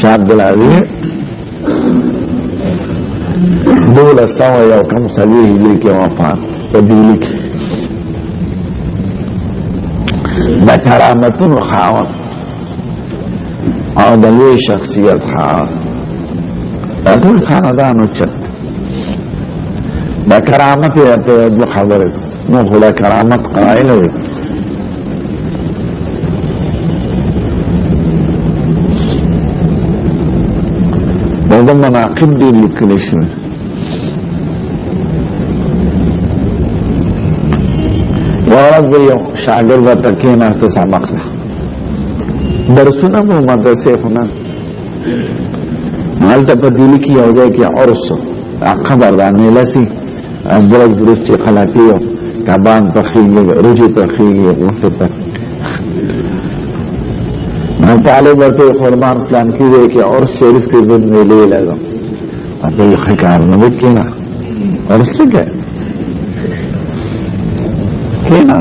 شاه عبدالعزیز 1201 هجری کې وفات په دلی کې د کرامتونو خاوند او د لوی شخصیت خاوند دا ټول خاندانو چت د کرامت یې ته د خبره نو خو د کرامت قائل وي د مناقب دي لیکل شوی ورځ یو شاګرد ورته کېناسته سبق ده درسونه مو مدرسې خو نه هلته په دلی کې یو ځای کې عرس خبر ده میلسي درس چې خلک یو کبان پخېږي روجې پخېږي غوښې پخېږي طالب ورته قربان پلان کیږي چې عرس شریف کې ځد میلې لګو اته یې ښکار نه وکړه عرس څنګه کېنا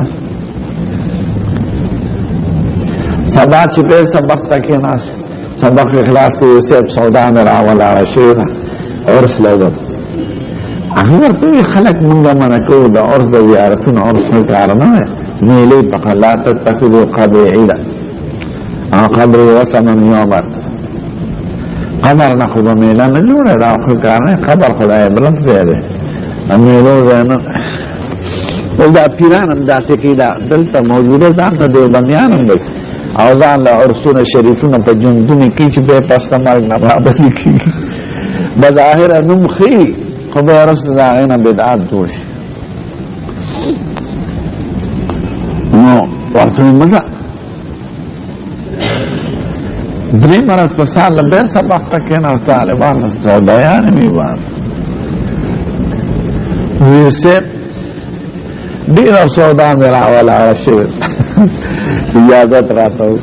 سبا چې په سبق تکې ناس سبق اخلاص کې یوسف سودا نه راول عاشره عرس لګو هغه ورته خلک مونږه منکو د عرس د زیارتونو عرس نه کار نه میلې په خلات تکو قبه عیده قبر وسمن یومر قبر نخو بمیلا نجوره دا خو کارنه قبر خدای بلند زیاده امیلو زیاده او دا پیرانم دا سکی دا دلتا موجوده زان تا دیوبندیانم بی او زان لعرسون شریفون پا جندونی کی چی بے پستا مرگ نبابسی کی بظاهر نم خی خب رسل دا غینا بدعات دوشی نو وقتوی مزا دری مرد پسال لبیر سبق تکینا طالبان سودایان میوان ویسیب دیر او سودان میرا اولا عشر اجازت راتاو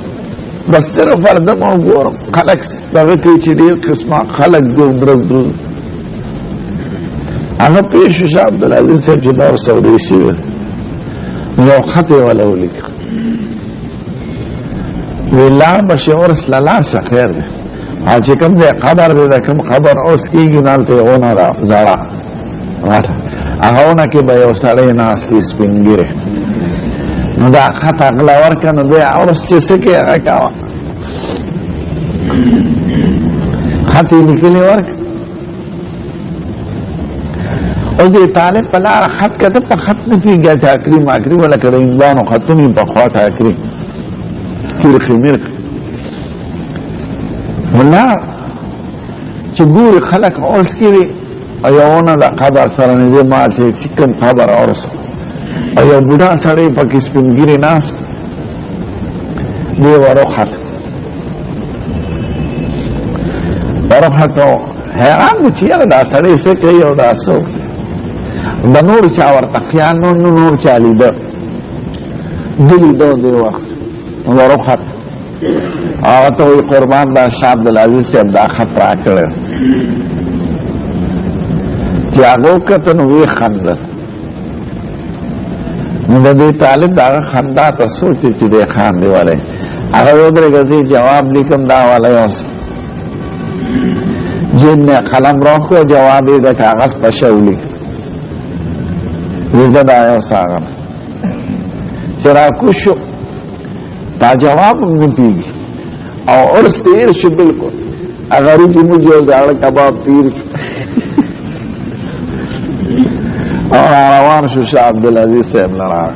بس صرف فردم او گورم خلق بغی چی دیر قسمه خلق درز انا پیشو شاه عبدالعزیز سیب چی دور سودیشی وید یو خطی ولو لک ویلار بشی عرس للاسا خیر دی چه کم دی قبر دی کم قبر عرس کی گنالتی اونا را زارا اغاونا کی با یو ساڑی ناس کی سپنگیره نو دا خط اغلا ورکا نو دی عرس چه سکی اغا کاوا خطی لکلی ورکا او دی طالب پلار خط کتا پا خط نفی گیا تاکری ماکری ولا کده انبانو خطونی پا خوا تاکری مرخی مرخی ولا چې ګوري خلک عرس کړي ایونه د قبر سره نه ما چې کوم خبر عرس ایو بوډا سره پکې سپینګری ناس دی وروخت حیران چې دا سره څه کوي او دا څوک د نور چا ورته خیال نور چا لیدل دلی دی وخت وروخت آواتو قربان دا شاه عبدالعزیز سیب دا خط را کرده چی آگو کتن وی خندر دا دی طالب دا خنده تا سوچی چی دی خانده والی اگه یودره کسی جواب لیکم دا والی اوس جن نے قلم روکو جوابی دا کاغذ پشو لیک ویزد آیو ساغر چرا کشو تا جواب نپیگی او عرس تیر شو بلکل اگرو کی مجھے زیادہ کباب تیر شو اور روان شو شاه عبدالعزیز صاحب لراغ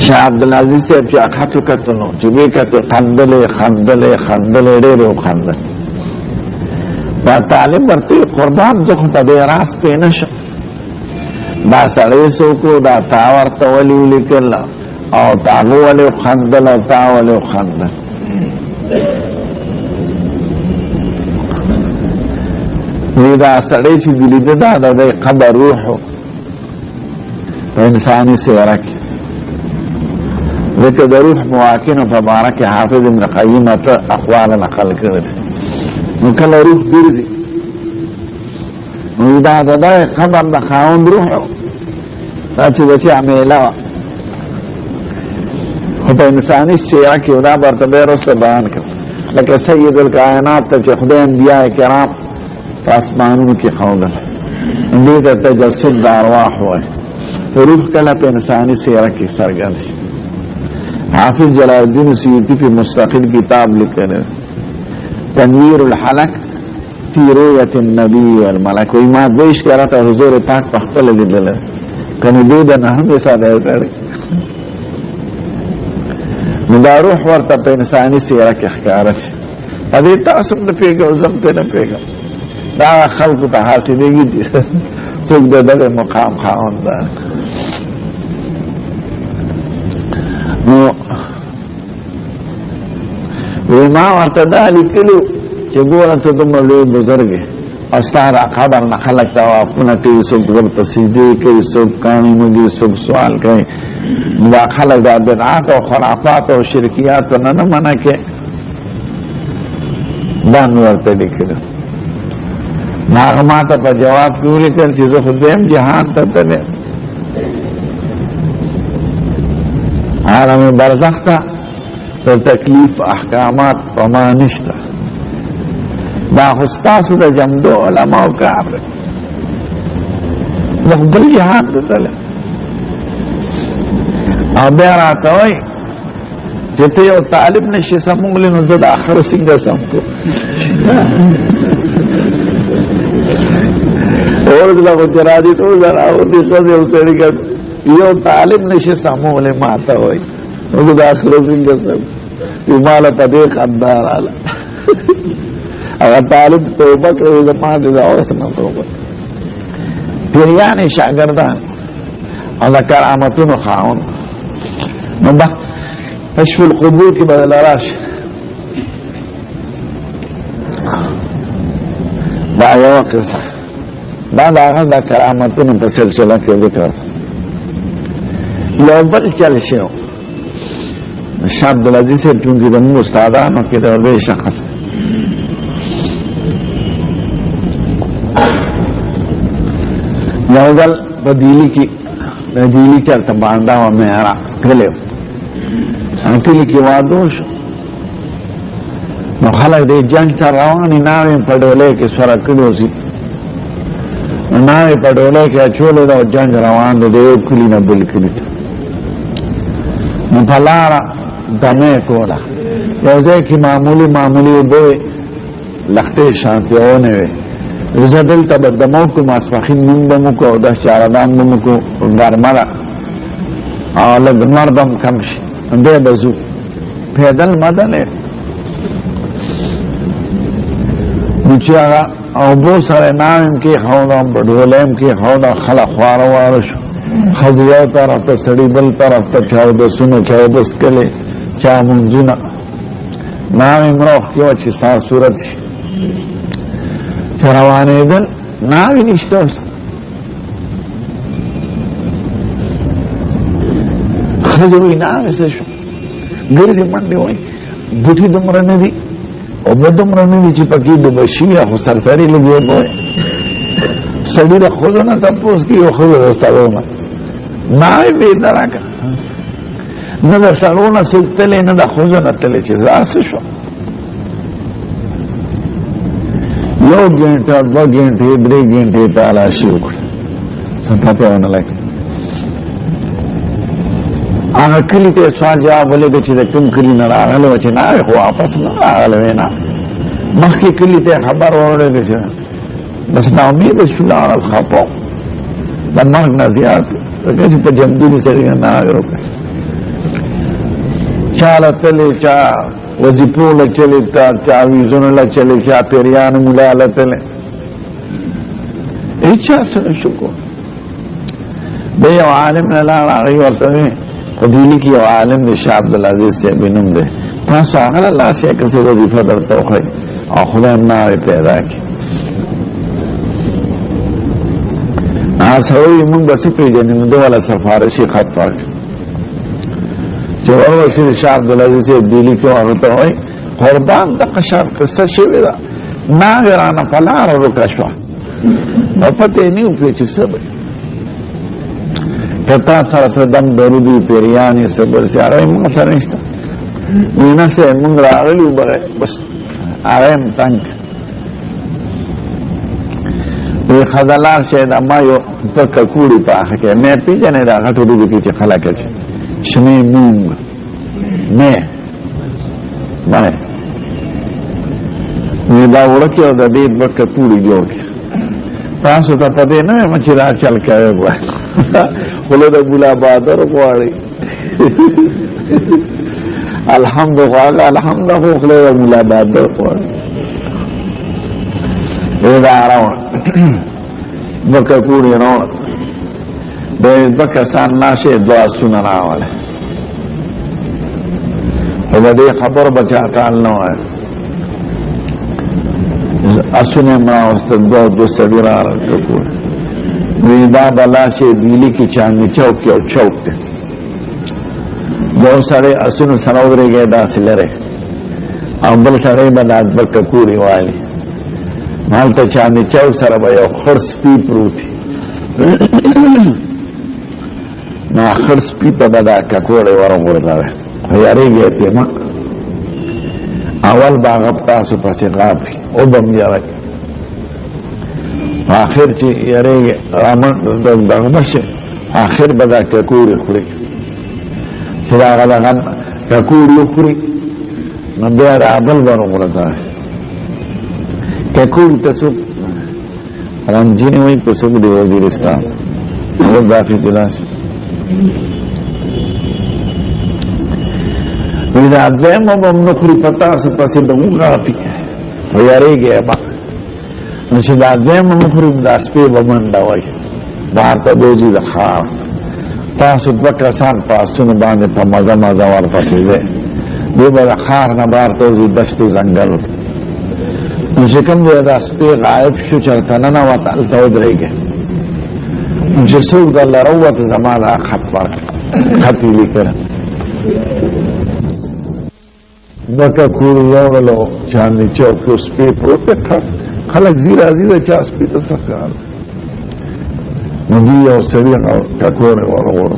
شاه عبدالعزیز صاحب چی اخاتو کتنو چی بی کتو خندل دیرو خندل با طالب برتی قربان زختا دی راس پینشو دا سړی سوکو دا تا ورته ولي لیکل او تاغو ولي خندل او تا ولي خندل وی دا سړی چې دلیده دا د قبر روحو په انساني سیره کې ځکه د روح مواکنو په باره کې حافظ ابن قیم ته اقوال نقل کړي نو کله روح ګرځي نو دا د قبر د خاوند روح دا چې د چا میله خو په انساني شیعه کې دا برته به وروسته بیان کړ لکه سید الکائنات ته چې خدای انبیاء کرام په اسمانونو کې ښودل دې ته تجسد د ارواح وایي روح کله په انساني سیره کې څرګند شي حافظ جلال الدین سیوطی په مستقل کتاب لیکلی تنویر الحلق فی رؤیت النبی والملک وی ما دویش کرتا حضور پاک پختل لیدل کنی دو دا نحن ساده ساده نو دا روح ورته په انساني سیره کې ښکاره شي دې تاسو نه پیګو زم ته نه پیګو دا خلق ته حاصلېږي څوک دغه مقام خاوند ده نو ما ورته دا لیکلو چې ګوره ته دومره لوی بزرګ یې او ستا د قبر نه خلک توافونه کوي څوک ورته سجدې کوي څوک کاڼي مږي څوک سوال کوي دا خلک دا بدعات او خرافات او شرکیات نه منع کوي دا مې ورته لیکلو هغه ما ته په جواب کې ولیکل چې زه خو دویم جهان ته تللی عالم برزخ ته د تکلیف احکامات په ما نشته دا خو ستاسو د جمدو علماو کار دی زه خو بل جهان ته تللی او بیا راته وایي چې ته یو طالب نشي سمولی نو زه د آخر څنګه سم کړو ورځله خو چې راځي ټول راوتې ښځې او سړي یو طالب نشي سمولی ما ته وایي نو زه د آخر څنګه سم وي ما له په دې خندا راله هغه طالب توبه کوي زما دې د اوس نه توبه پیریانې شاګردان او د کرامتونو خاوند نو به کشف القبور کې بدل راشي دا یو قصه دا د هغه د کرامتونو په سلسله کې ذکر یو بل چل شو شاه عبدالعزیز صاحب چونکې زموږ استادانو کې د لوی شخص یو ځل په دیلي کې د دیلي چېرته بانډا وه مهرا کلی کلی کې واده شو نو خلک د جنګ ته روانې ناوې په ډولۍ کې سوره کړي اوسي ناوې په ډولۍ کې اچولې ده او جنګ روان دی د یو کلي نه بل کلي ته نو په لاره دمې کوله یو ځای کې معمولي اوبه لښتې شانتې ونې وې زه دلته به دمه وکړو ماسپښین مونږ به مو وکړو او داس چارهدان به مو وکړو ګرمه ده او لږ لمر به هم کم شي دی به ځو پیدل مدلې نو چې هغه اوبو سره ناوې هم کېښوده په ډولۍ هم کېښوده خلک خواره واره شو ښځې یو طرف ته سړي بل طرف ته چا اودسونه چا اودس کلې چا مونځونه ناوې مروخ کې وه چې ستا صورت شي چې روانېدل ناوې نشته اوس ښځې وایي ناوې څه شو ګرځې منډې وایي بوټي دومره نه دي اوبه دومره نه دي چې پکې ډوبه شي خو سرسري لږې اوبه وایي سړي د ښځو نه تپوس کوي او ښځو د سړو نه ناوې بېدره که نه د سړو نه څوک تللی نه د ښځو نه تللی چې دا څه شو یو ګنټه دوه ګنټې درې ګنټې تالاشي وکړه څه پته ونه لګي هغه کلي ته سوال جواب ولېږه چې د کوم کلي نه راغلی وه چې ناوې خو واپس نه راغلی وې نه مخکې کلي ته خبر واورېده چې بس ناامیده شو لاړل خفه د مرګ نه زیات ځکه چې په جمدوني سړي نه ناوې وکړه چا له تلې چا وظیفو له چلې چا ویزونو له چلې چا پیریانو ملا له تلې هېچا څه نشو کولی دی یو عالم نه لاړ هغې ورته وې خو دیلي کې یو عالم دی شاه عبدالعزیز صاحب یې نوم دی تاسو هغه له لاسې که څه وظیفه درته وښایي او خدای هم ناوې پیدا کړي هغه سړی وایي موږ به څه پېژنې نو ده والا سفارشي خط ورکړ چې ورورسې د شاه عبدالعزیز صاحب دیلي کې هغه ته وایي قربان دغه شان قصه شوې ده ناوې رانه په لاره ورکه شوه نو پته یې نه وکړې چې څه به کتا سره دم درودی پیریانی صبر سی آره ما سره نشتا مینا سے منگ راغلیو بس آرام تنگ وی خزالار شاید اما یو تک کوڑی پاخه که میں پی جانے دا غٹو روزی کی چی خلقه چی شمی مونگ میں بائے وی دا وڑکی او دا دید بک کوڑی جوڑ کی تاسو تا پتے نوے مچی را چل کهوے گوائے خلو دا بولا بادر گواری الحمد خواهد الحمد خلو دا بولا بادر گواری ایدا روان بکا کوڑی روان بیز بکا سان ناشے دعا سنن آواله ایدا دی خبر بچا کال نوائے اسونے مراوستد دو سبیر آرن کپور ویدا بلاشے دیلی کی چاندی چوک کیو چوک تے دو سڑے اسونے سنودرے گئے دا سلرے اول سڑے بداد بکا کوڑی والی مالتا چاندی چوک سر با یو خرس پی پروتی نا خرس پی پا بدا ککوڑی ورم ورزاوے خیاری گئے تی ما اول باغب تاسو پسی غابی او بم یارک آخر چی یاری رامن دغمشه آخر بدا ککوڑی خوری چی دا غدغن ککوڑی خوری نبیار عبل ورم ورزاوے ککوڑی تسوک رمجینی وی پسوک دی وزیرستان او دافی دلاش ویدا دویم بم نخوری پتاسو پسی دمو غافی ویاری گیا با نشی دا دویم نخوری داسپی بمن دوائی بارتا دوزی دا خار تاسو دکسان پاسون باندې پا مزا مزا ور پسی دے دو با دا خار نبارتا دوزی دشتو زنگل نشی کم دے داسپی غائب شو چرتننا و تالتا ادرے گے نشی سوک دا لروت زمان خط پر خطی لکر بکا کوڑی یوغلو چاندی چوکی سپی پروتک خلق زیرا زیرا چا سپی تسکار ندی یو سریع ککوری ورغورو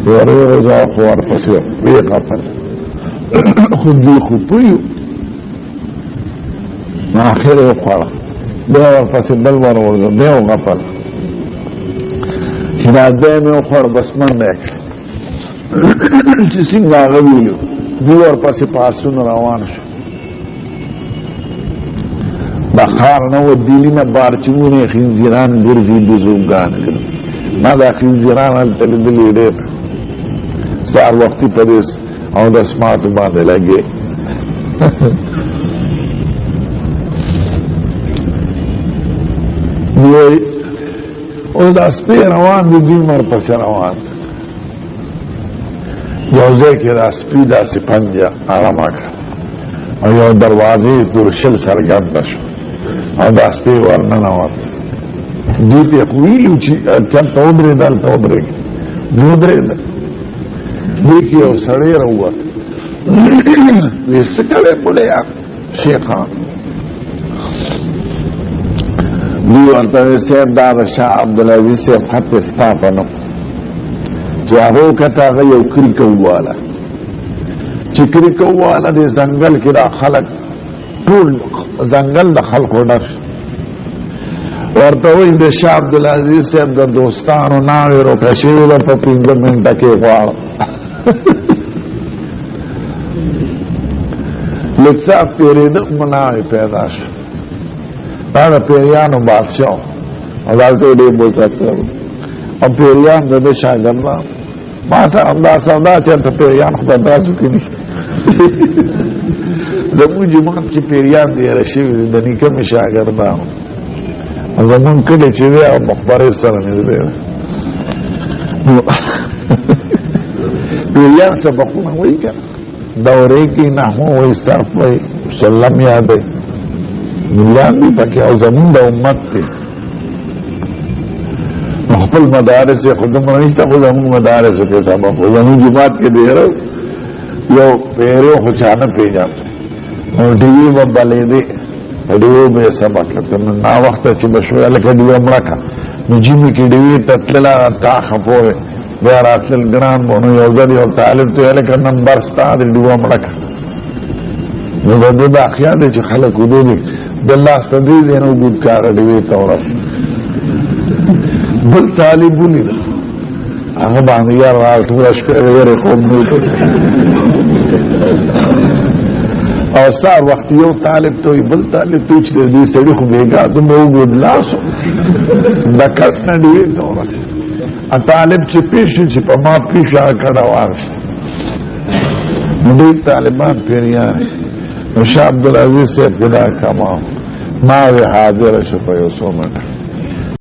وری رضا خوار پسیو ویقا پل خود دی خود پویو آخر یو خوارا دیو پسی بل ورغورو دیو غپل چنا دیم یو خوار بسمن دیکھ چی سنگ آغویلیو دیور پسی پاسون روان شو بخار نو دیلی نا بارچمونی خینزیران گرزی بزوگان کرو نا دا خینزیران حل دلی دیر سار وقتی پریس او دا سماتو باندے لگے او دا سپی روان دی دیمر پسی روان یوزے کی دا سپی دا سی پنجا آرام آگا او یو دروازی درشل سرگرد شو او دا سپی ورنن آوات جیتی اقویلیو چی چل تا ادرے دل تا ادرے دودرے دل دیکی او سڑی روات وی سکلے بلے آن شیخان دیو انتوی سیب داد شاہ عبدالعزیز سیب خط استاپنو چاہو کتا غیو کرکو والا چی کرکو والا دی زنگل کی دا خلق طول زنگل دا خلقو نرش ورطوی دی شاہ عبدالعزیز سیب دا دوستانو ناوی رو کشیو دا پا 15 منٹا کی خوار لکسا پیری دق مناوی پیداش دا پیریانو بادشاو او دالتو دی بول سکتا او پیریان دا شاگردان ماسا انداز انداز چانتا پیریان خدا داسو کنی زمون جماعت چی پیریان دی رشیوی دا نیکم شاگردان زمون کلی چی دی او مخبری سرمی دی پیریان سبقونا وی کن دوری کی نحو وی صرف وی سلم یادی ملیان دی پاکی او زمون دا امت تی خپل مدارس خودم رنشتا خودمون مدارس کے سبب خودمون جماعت کے دے رہا یو پیرو خوچانا پی جاتا اور ڈیوی بابا لے دے ڈیوی بے سبق لکتا نا وقتا چی بشوی لکا ڈیوی امرکا نجیمی کی ڈیوی تطللا تا خفوے بیا راتل ګران بونو یو ځل یو طالب ته لکه نمبر ستا د ډیوه مړکه نو د خیال دی چې خلک ودودي د الله ستدې نو ګود کار دی ته ورس بل طالب ولید هغه باندې یا راټول شپه ویری کوم نو او سار وخت یو طالب ته بل طالب ته چې دې سړي خو بیګا د مو ګود لاسو دا کټ نه دی ته ورس ا طالب چې پیش چې په ما پیښه کړه وارس نو طالبان پیریان شاه عبدالعزیز سے پیدا کما ما وی حاضر شو په یو څو منټه